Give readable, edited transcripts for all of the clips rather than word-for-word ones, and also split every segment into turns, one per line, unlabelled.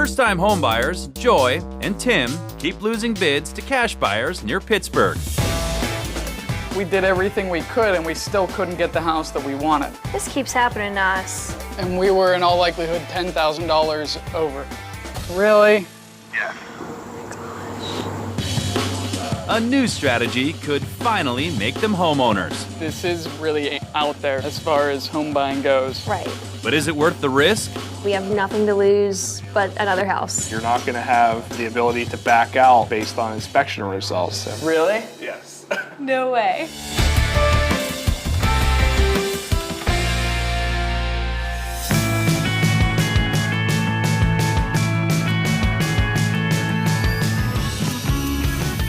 First-time homebuyers Joy and Tim keep losing bids to cash buyers near Pittsburgh.
We did everything we could and we still couldn't get the house that we wanted.
This keeps happening to us.
And we were in all likelihood $10,000 over. Really?
Yeah.
A new strategy could finally make them homeowners.
This is really out there as far as home buying goes.
Right.
But is it worth the risk?
We have nothing to lose but another house.
You're not going to have the ability to back out based on inspection results. So.
Really?
Yes.
No way.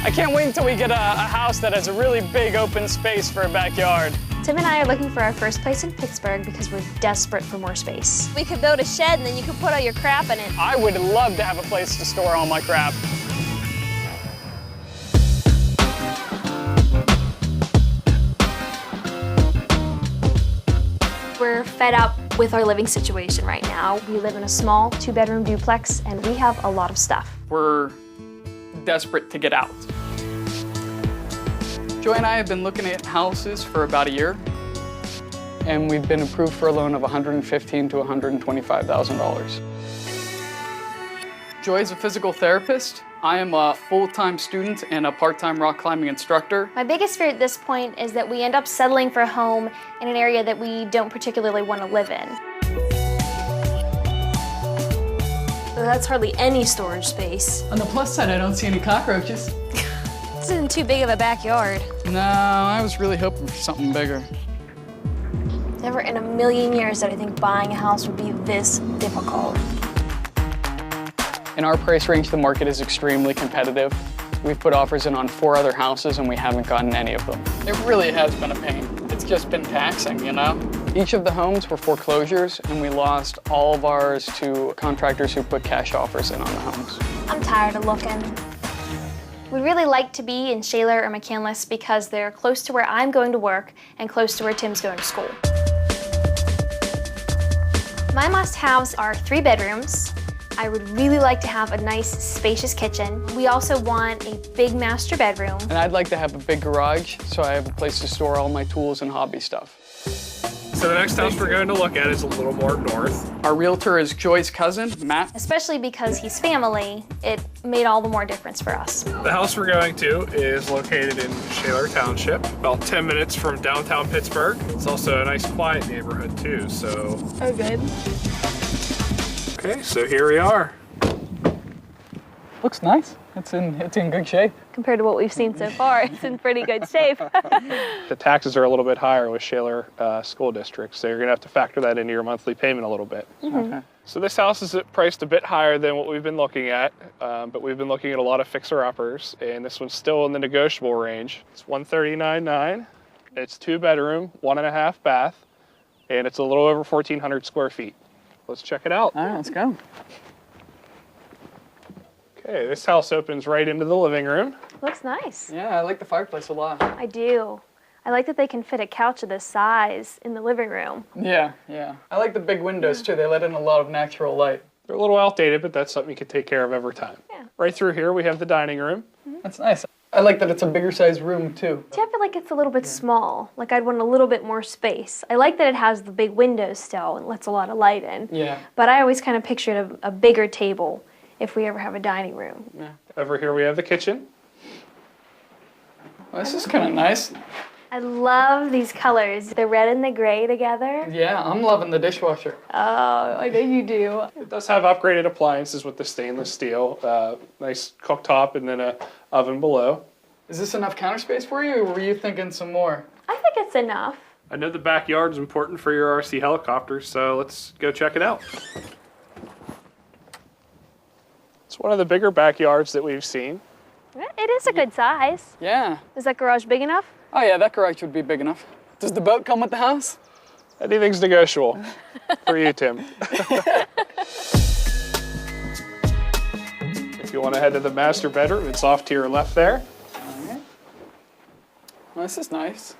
I can't wait until we get a house that has a really big open space for a backyard.
Tim and I are looking for our first place in Pittsburgh because we're desperate for more space.
We could build a shed and then you could put all your crap in it.
I would love to have a place to store all my crap.
We're fed up with our living situation right now. We live in a small 2-bedroom duplex and we have a lot of stuff.
We're desperate to get out. Joy and I have been looking at houses for about a year, and we've been approved for a loan of $115,000 to $125,000. Joy is a physical therapist. I am a full-time student and a part-time rock climbing instructor.
My biggest fear at this point is that we end up settling for a home in an area that we don't particularly want to live in. That's hardly any storage space.
On the plus side, I don't see any cockroaches.
This isn't too big of a backyard.
No, I was really hoping for something bigger.
Never in a million years did I think buying a house would be this difficult.
In our price range, the market is extremely competitive. We've put offers in on 4 other houses and we haven't gotten any of them. It really has been a pain. It's just been taxing, you know? Each of the homes were foreclosures and we lost all of ours to contractors who put cash offers in on the homes.
I'm tired of looking. We'd really like to be in Shaler or McKenna because they're close to where I'm going to work and close to where Tim's going to school. My must-haves are 3 bedrooms. I would really like to have a nice, spacious kitchen. We also want a big master bedroom.
And I'd like to have a big garage so I have a place to store all my tools and hobby stuff.
So the next house we're going to look at is a little more north.
Our realtor is Joy's cousin, Matt.
Especially because he's family, it made all the more difference for us.
The house we're going to is located in Shaler Township, about 10 minutes from downtown Pittsburgh. It's also a nice quiet neighborhood too, so.
Oh, good.
Okay, so here we are.
Looks nice. It's in good shape.
Compared to what we've seen so far, it's in pretty good shape.
The taxes are a little bit higher with Shaler School District, so you're going to have to factor that into your monthly payment a little bit.
Okay.
So this house is priced a bit higher than what we've been looking at, but we've been looking at a lot of fixer-uppers, and this one's still in the negotiable range. It's $139,900. It's 2-bedroom, 1.5 bath, and it's a little over 1,400 square feet. Let's check it out.
All right, let's go.
Okay, this house opens right into the living room.
Looks nice.
Yeah, I like the fireplace a lot.
I do. I like that they can fit a couch of this size in the living room.
Yeah. I like the big windows too. They let in a lot of natural light.
They're a little outdated, but that's something you can take care of over time.
Yeah.
Right through here, we have the dining room.
That's nice. I like that it's a bigger size room too.
See, I feel like it's a little bit small. Like I'd want a little bit more space. I like that it has the big windows still and lets a lot of light in.
Yeah.
But I always kind of pictured a bigger table if we ever have a dining room.
Yeah.
Over here, we have the kitchen.
Well, this is kind of nice.
I love these colors, the red and the gray together.
Yeah, I'm loving the dishwasher.
Oh, I know you do.
It does have upgraded appliances with the stainless steel, nice cooktop and then a oven below.
Is this enough counter space for you, or were you thinking some more?
I think it's enough.
I know the backyard is important for your RC helicopter, so let's go check it out. It's one of the bigger backyards that we've seen.
It is a good size.
Yeah.
Is that garage big enough?
Oh yeah, that garage would be big enough. Does the boat come with the house?
Anything's negotiable for you, Tim. If you want to head to the master bedroom, it's off to your left there.
Okay. Well, this is nice.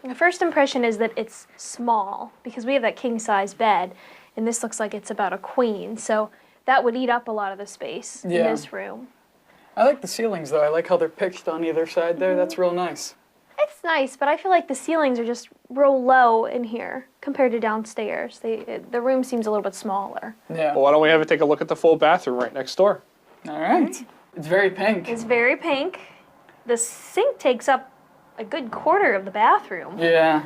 The first impression is that it's small because we have that king size bed and this looks like it's about a queen. So that would eat up a lot of the space in
Yeah.
this room.
I like the ceilings though. I like how they're pitched on either side there. That's real nice.
It's nice, but I feel like the ceilings are just real low in here compared to downstairs. The room seems a little bit smaller.
Yeah.
Well, why don't we have a take a look at the full bathroom right next door?
All right. It's very pink.
It's very pink. The sink takes up a good quarter of the bathroom.
Yeah.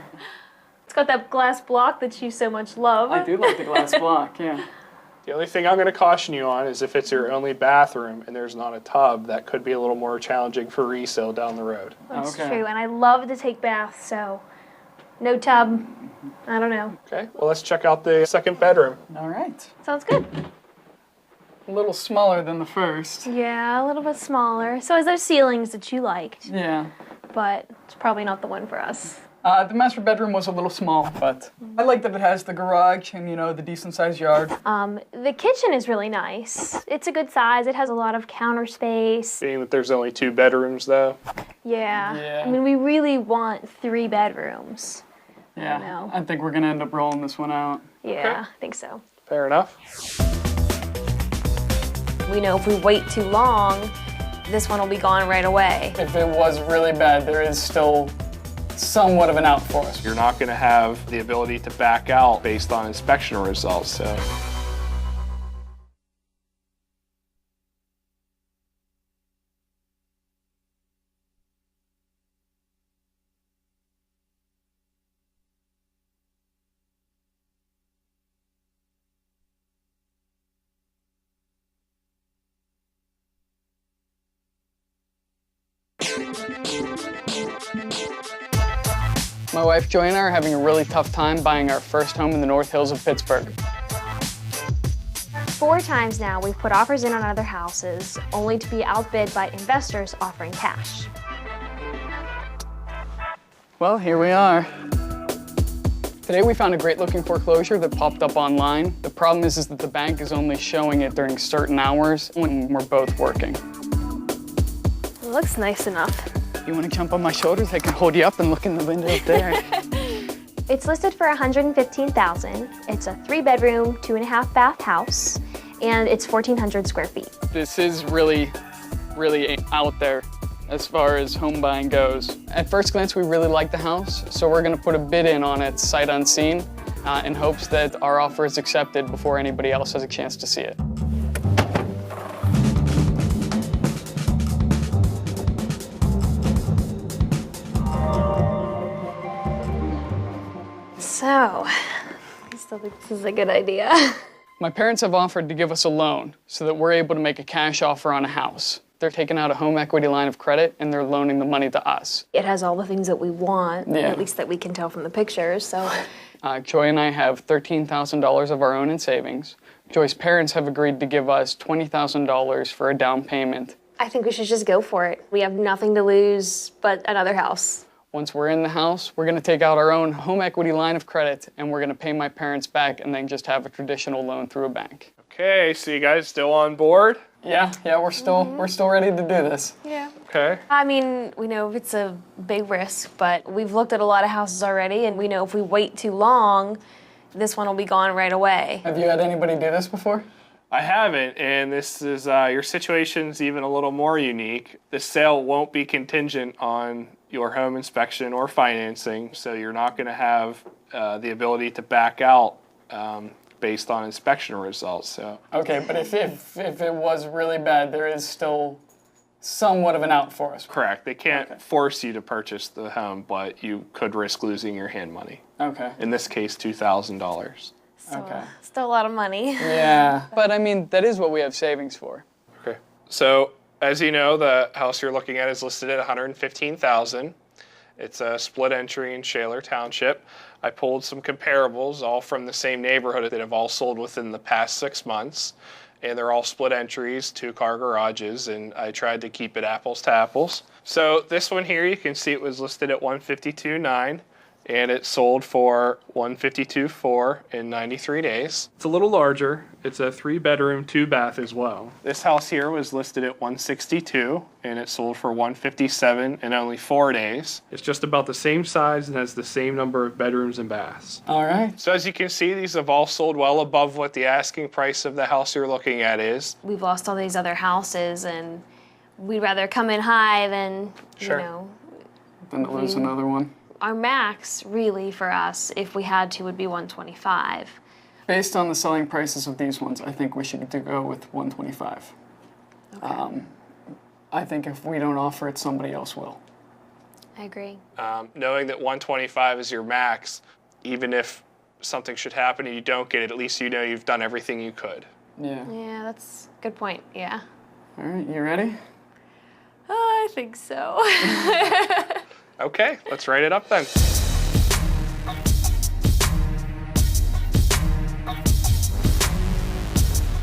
It's got that glass block that you so much love.
I do like the glass block, yeah.
The only thing I'm going to caution you on is if it's your only bathroom and there's not a tub, that could be a little more challenging for resale down the road.
That's
Okay.
true, and I love to take baths, so no tub. I don't know.
Okay, well, let's check out the second bedroom.
All right.
Sounds good.
A little smaller than the first.
Yeah, a little bit smaller. So is those ceilings that you liked,
Yeah.
but it's probably not the one for us.
The master bedroom was a little small, but I like that it has the garage and, you know, the decent-sized yard.
The kitchen is really nice. It's a good size. It has a lot of counter space.
Being that there's only 2 bedrooms, though.
Yeah.
Yeah.
I mean, we really want 3 bedrooms.
Yeah.
know.
I think we're going to end up rolling this one out.
Yeah, I think so.
Fair enough.
We know if we wait too long, this one will be gone right away.
If it was really bad, there is still somewhat of an out for us.
You're not going to have the ability to back out based on inspection results, so.
My wife Joy and I are having a really tough time buying our first home in the North Hills of Pittsburgh.
4 times now we've put offers in on other houses, only to be outbid by investors offering cash.
Well, here we are. Today we found a great looking foreclosure that popped up online. The problem is that the bank is only showing it during certain hours when we're both working.
It looks nice enough.
You want to jump on my shoulders? I can hold you up and look in the window up there.
It's listed for $115,000. It's a 3-bedroom, 2.5 bath house, and it's 1,400 square feet.
This is really out there as far as home buying goes. At first glance, we really like the house, so we're going to put a bid in on it sight unseen in hopes that our offer is accepted before anybody else has a chance to see it.
So, I still think this is a good idea.
My parents have offered to give us a loan so that we're able to make a cash offer on a house. They're taking out a home equity line of credit and they're loaning the money to us.
It has all the things that we want,
Yeah.
at least that we can tell from the pictures, so.
Joy and I have $13,000 of our own in savings. Joy's parents have agreed to give us $20,000 for a down payment.
I think we should just go for it. We have nothing to lose but another house.
Once we're in the house, we're going to take out our own home equity line of credit and we're going to pay my parents back and then just have a traditional loan through a bank.
Okay, so you guys still on board?
Yeah, we're still ready to do this.
Yeah.
Okay.
I mean, we know it's a big risk, but we've looked at a lot of houses already, and we know if we wait too long, this one will be gone right away.
Have you had anybody do this before?
I haven't, and this is, your situation's even a little more unique. The sale won't be contingent on your home inspection or financing, so you're not going to have the ability to back out based on inspection results. So.
Okay, but if it was really bad, there is still somewhat of an out for us.
Correct. They can't force you to purchase the home, but you could risk losing your hand money.
Okay.
In this case, $2,000.
So,
Okay.
still a lot of money.
Yeah, but I mean, that is what we have savings for.
Okay. So, as you know, the house you're looking at is listed at $115,000. It's a split entry in Shaler Township. I pulled some comparables, all from the same neighborhood that have all sold within the past 6 months. And they're all split entries, 2-car garages, and I tried to keep it apples to apples. So this one here, you can see it was listed at $152,900. and it sold for $152,400 in 93 days. It's a little larger. It's a 3-bedroom, 2-bath as well. This house here was listed at $162,000 and it sold for $157,000 in only 4 days. It's just about the same size and has the same number of bedrooms and baths.
All right.
So as you can see, these have all sold well above what the asking price of the house you're looking at is.
We've lost all these other houses, and we'd rather come in high than,
Sure.
you know.
Then to lose another one.
Our max, really, for us, if we had to, would be 125.
Based on the selling prices of these ones, I think we should go with 125.
Okay.
I think if we don't offer it, somebody else will.
I agree.
Knowing that 125 is your max, even if something should happen and you don't get it, at least you know you've done everything you could.
Yeah.
Yeah, that's a good point, yeah.
All right, you ready?
I think so.
Okay, let's write it up then.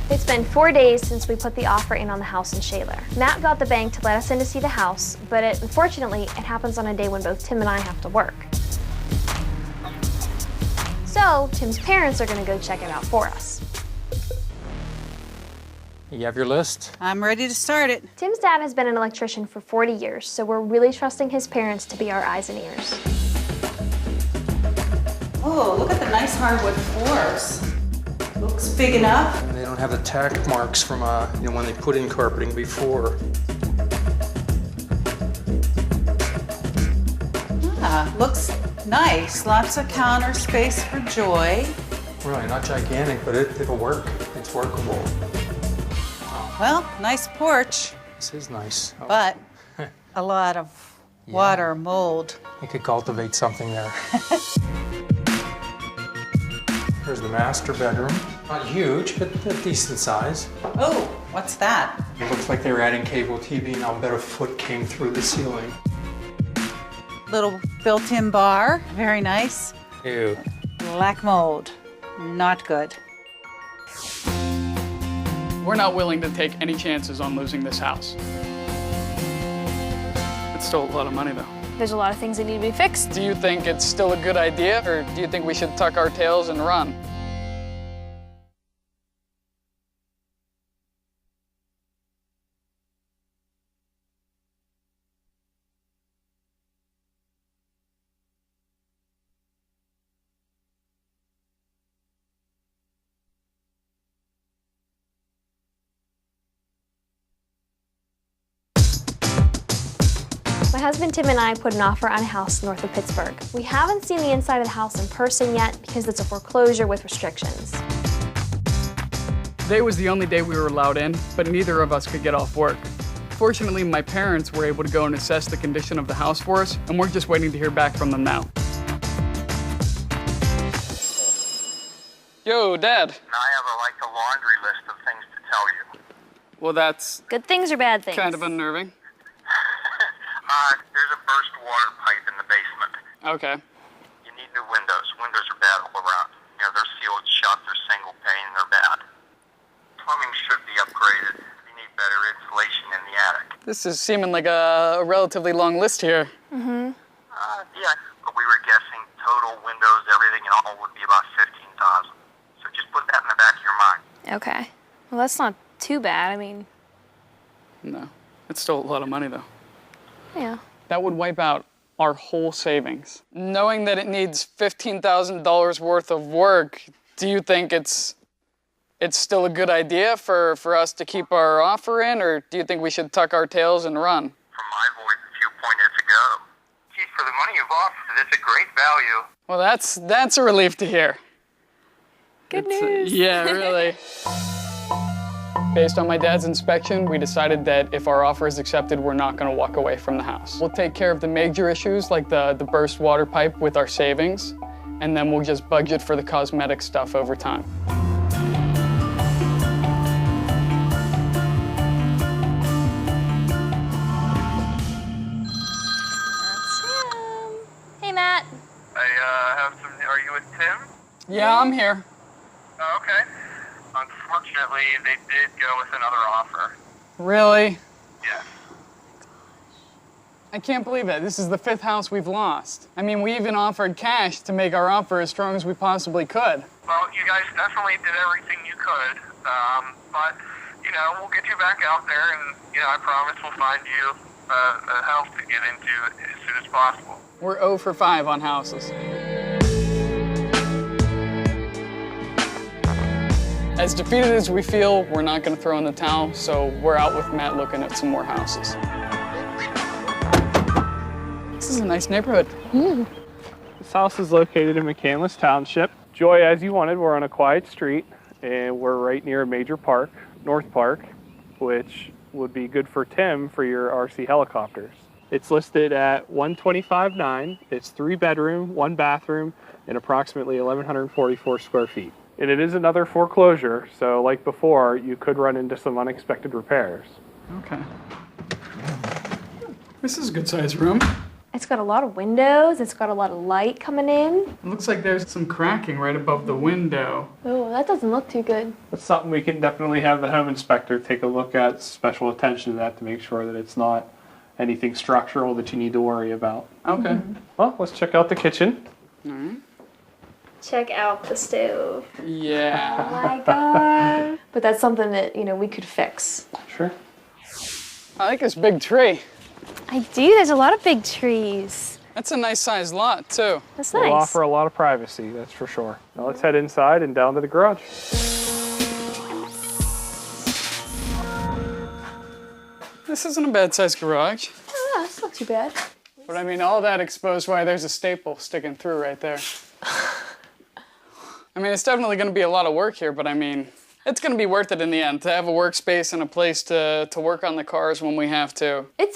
It's been 4 days since we put the offer in on the house in Shaler. Matt got the bank to let us in to see the house, but unfortunately, it happens on a day when both Tim and I have to work. So, Tim's parents are gonna go check it out for us.
You have your list?
I'm ready to start it.
Tim's dad has been an electrician for 40 years, so we're really trusting his parents to be our eyes and ears.
Oh, look at the nice hardwood floors. Looks big enough.
And they don't have the tack marks from when they put in carpeting before.
Ah, looks nice. Lots of counter space for Joy.
Really, not gigantic, but it'll work. It's workable.
Well, nice porch,
This is nice. Oh,
but a lot of water, mold.
you could cultivate something there. Here's the master bedroom. Not huge, but a decent size.
Oh, what's that?
It looks like they were adding cable TV, and I'll bet a foot came through the ceiling.
Little built-in bar, very nice.
Ew.
Black mold, not good.
We're not willing to take any chances on losing this house. It's still a lot of money, though.
There's a lot of things that need to be fixed.
Do you think it's still a good idea, or do you think we should tuck our tails and run?
My husband Tim and I put an offer on a house north of Pittsburgh. We haven't seen the inside of the house in person yet because it's a foreclosure with restrictions.
Today was the only day we were allowed in, but neither of us could get off work. Fortunately, my parents were able to go and assess the condition of the house for us, and we're just waiting to hear back from them now. Yo, Dad.
Now I have a laundry list of things to tell you.
Well, that's
Good things or bad things?
kind of unnerving.
There's a burst water pipe in the basement.
Okay.
You need new windows. Windows are bad all around. You know, they're sealed shut, they're single pane, they're bad. Plumbing should be upgraded. You need better insulation in the attic.
This is seeming like a relatively long list here.
Yeah, but we were guessing total windows, everything and all would be about $15,000. So just put that in the back of your mind.
Okay. Well, that's not too bad. I mean,
No, it's still a lot of money, though.
yeah.
That would wipe out our whole savings. Knowing that it needs $15,000 worth of work, do you think it's still a good idea for us to keep our offer in, or do you think we should tuck our tails and run?
From my viewpoint, it's a go. Gee, for the money you've offered, it's a great value.
Well, that's a relief to hear.
Good
It's,
news.
yeah, really. Based on my dad's inspection, we decided that if our offer is accepted, we're not going to walk away from the house. We'll take care of the major issues like the burst water pipe with our savings, and then we'll just budget for the cosmetic stuff over time.
That's him. Hey, Matt.
Are you with Tim?
Yeah, I'm here.
Oh, okay. Unfortunately, they did go with another offer.
Really?
Yes.
I can't believe it. This is the 5th house we've lost. I mean, we even offered cash to make our offer as strong as we possibly could.
Well, you guys definitely did everything you could, but, you know, we'll get you back out there, and, you know, I promise we'll find you a house to get into as soon as possible.
We're 0 for 5 on houses. As defeated as we feel, we're not going to throw in the towel, so we're out with Matt looking at some more houses. This is a nice neighborhood.
This house is located in McKenna Township. Joy, as you wanted, we're on a quiet street, and we're right near a major park, North Park, which would be good for Tim for your RC helicopters. It's listed at $125,900. It's 3-bedroom, 1 bathroom, and approximately 1,144 square feet. And it is another foreclosure, so like before, you could run into some unexpected repairs.
Okay. This is a good sized room.
It's got a lot of windows. It's got a lot of light coming in.
It looks like there's some cracking right above the window.
Oh, that doesn't look too good.
That's something we can definitely have the home inspector take a look at, special attention to that to make sure that it's not anything structural that you need to worry about.
Okay.
Well, let's check out the kitchen.
All right.
Check out the stove.
Yeah.
Oh my God. But that's something that, you know, we could fix.
Sure.
I like this big tree.
I do. There's a lot of big trees.
That's a nice sized lot, too.
That's
We'll
nice.
offer a lot of privacy, that's for sure. Now let's head inside and down to the garage.
This isn't a bad sized garage.
Oh, that's not too bad.
But I mean, all that exposed, why there's a staple sticking through right there. I mean, it's definitely going to be a lot of work here, but I mean, it's going to be worth it in the end to have a workspace and a place to work on the cars when we have to.
It's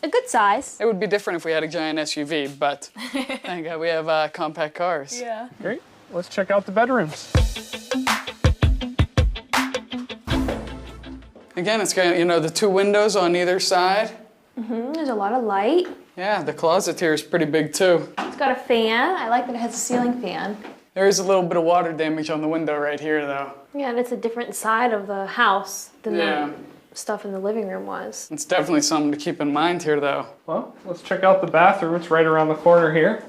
a good size.
It would be different if we had a giant SUV, but thank God we have compact cars.
Yeah.
Great. Let's check out the bedrooms.
Again, it's got, you know, the 2 windows on either side.
There's a lot of light.
Yeah, the closet here is pretty big too.
It's got a fan. I like that it has a ceiling fan.
There is a little bit of water damage on the window right here, though.
Yeah, and it's a different side of the house than
Yeah.
the stuff in the living room was.
It's definitely something to keep in mind here, though.
Well, let's check out the bathroom. It's right around the corner here.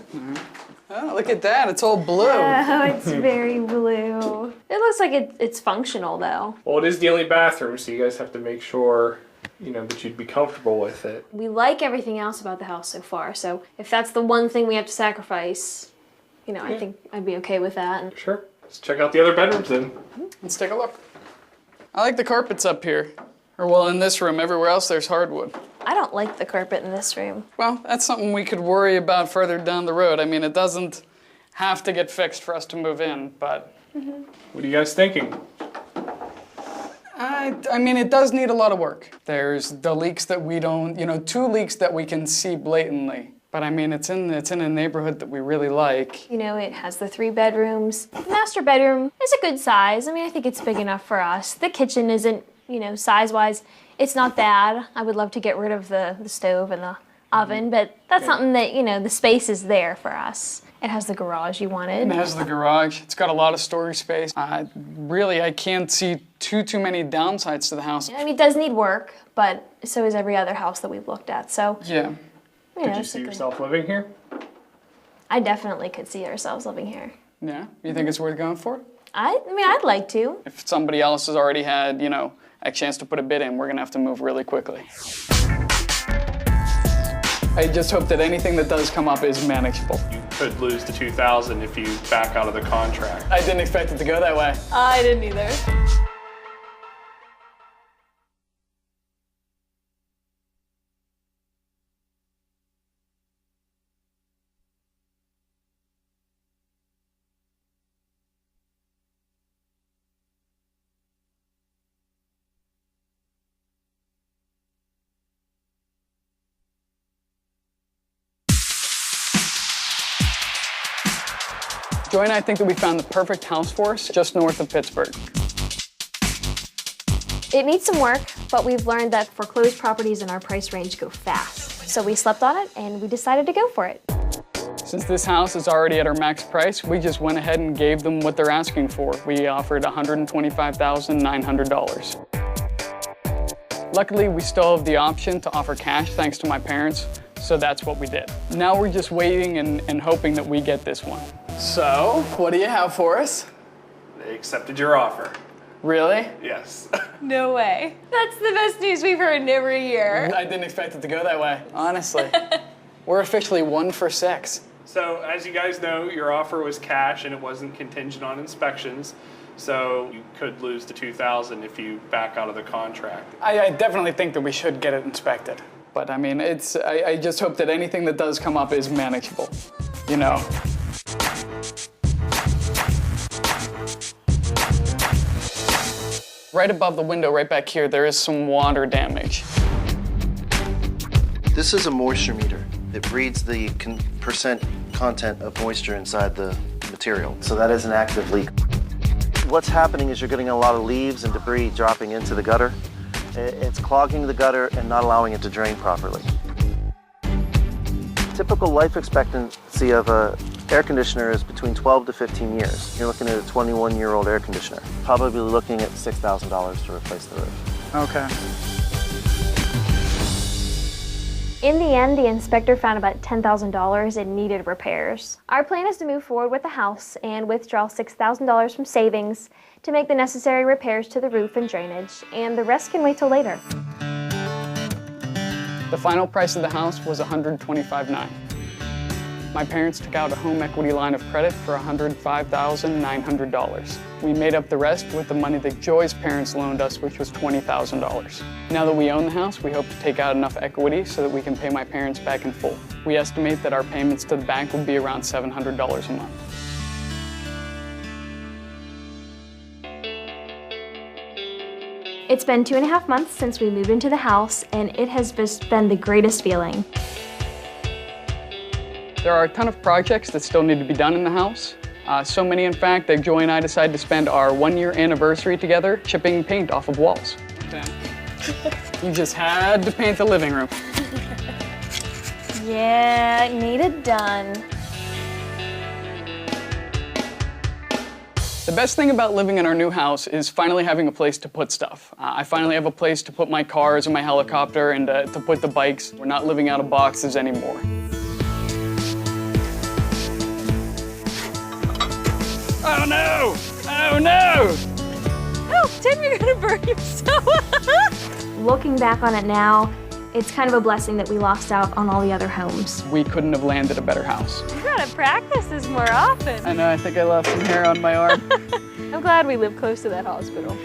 Oh, look at that. It's all blue.
Oh, it's very blue. It looks like it's functional, though.
Well, it is the only bathroom, so you guys have to make sure, you know, that you'd be comfortable with it.
We like everything else about the house so far, so if that's the one thing we have to sacrifice, you know, I think I'd be okay with that.
Sure. Let's check out the other bedrooms then.
Let's take a look. I like the carpets up here. Or, well, in this room. Everywhere else, there's hardwood.
I don't like the carpet in this room.
Well, that's something we could worry about further down the road. I mean, it doesn't have to get fixed for us to move in, but...
What are you guys thinking?
I mean, it does need a lot of work. There's the leaks that we don't, you know, 2 leaks that we can see blatantly. But I mean, it's in a neighborhood that we really like.
You know, it has the 3 bedrooms. The master bedroom is a good size. I mean, I think it's big enough for us. The kitchen isn't, you know, size-wise, it's not bad. I would love to get rid of the stove and the oven, but that's something that, you know, the space is there for us. It has the garage you wanted.
It has the garage. It's got a lot of storage space. Really, I can't see too many downsides to the house.
I mean, it does need work, but so is every other house that we've looked at. So,
Yeah.
you know,
Could you
it's
see
a good-
yourself living here?
I definitely could see ourselves living here.
Yeah? You think it's worth going for?
I mean, I'd like to.
If somebody else has already had, you know, a chance to put a bid in, we're gonna have to move really quickly. I just hope that anything that does come up is manageable.
You could lose the $2,000 if you back out of the contract.
I didn't expect it to go that way.
I didn't either.
Joy and I think that we found the perfect house for us just north of Pittsburgh.
It needs some work, but we've learned that foreclosed properties in our price range go fast. So we slept on it and we decided to go for it.
Since this house is already at our max price, we just went ahead and gave them what they're asking for. We offered $125,900. Luckily, we still have the option to offer cash thanks to my parents, So that's what we did. Now we're just waiting and hoping that we get this one. So, what do you have for us?
They accepted your offer.
Really?
Yes.
No way. That's the best news we've heard in every year.
I didn't expect it to go that way, honestly. We're officially 1 for 6.
So as you guys know, your offer was cash and it wasn't contingent on inspections. So you could lose the $2,000 if you back out of the contract.
I definitely think that we should get it inspected. But I mean, I just hope that anything that does come up is manageable, you know? Right above the window, right back here, there is some water damage.
This is a moisture meter. It reads the percent content of moisture inside the material. So that is an active leak. What's happening is you're getting a lot of leaves and debris dropping into the gutter. It's clogging the gutter and not allowing it to drain properly. Typical life expectancy of an air conditioner is between 12 to 15 years. You're looking at a 21-year-old air conditioner. Probably looking at $6,000 to replace the roof.
Okay.
In the end, the inspector found about $10,000 in needed repairs. Our plan is to move forward with the house and withdraw $6,000 from savings to make the necessary repairs to the roof and drainage, and the rest can wait till later.
The final price of the house was $125,900. My parents took out a home equity line of credit for $105,900. We made up the rest with the money that Joy's parents loaned us, which was $20,000. Now that we own the house, we hope to take out enough equity so that we can pay my parents back in full. We estimate that our payments to the bank will be around $700 a month.
It's been 2.5 months since we moved into the house, and it has just been the greatest feeling.
There are a ton of projects that still need to be done in the house. So many, in fact, that Joy and I decided to spend our 1-year anniversary together chipping paint off of walls. You just had to paint the living room.
Yeah, it needed done.
The best thing about living in our new house is finally having a place to put stuff. I finally have a place to put my cars and my helicopter and to put the bikes. We're not living out of boxes anymore. Oh no! Oh no!
Oh, Tim, you're gonna burn yourself. Looking back on it now, it's kind of a blessing that we lost out on all the other homes.
We couldn't have landed a better house.
You gotta practice this more often.
I know, I think I lost some hair on my arm.
I'm glad we live close to that hospital.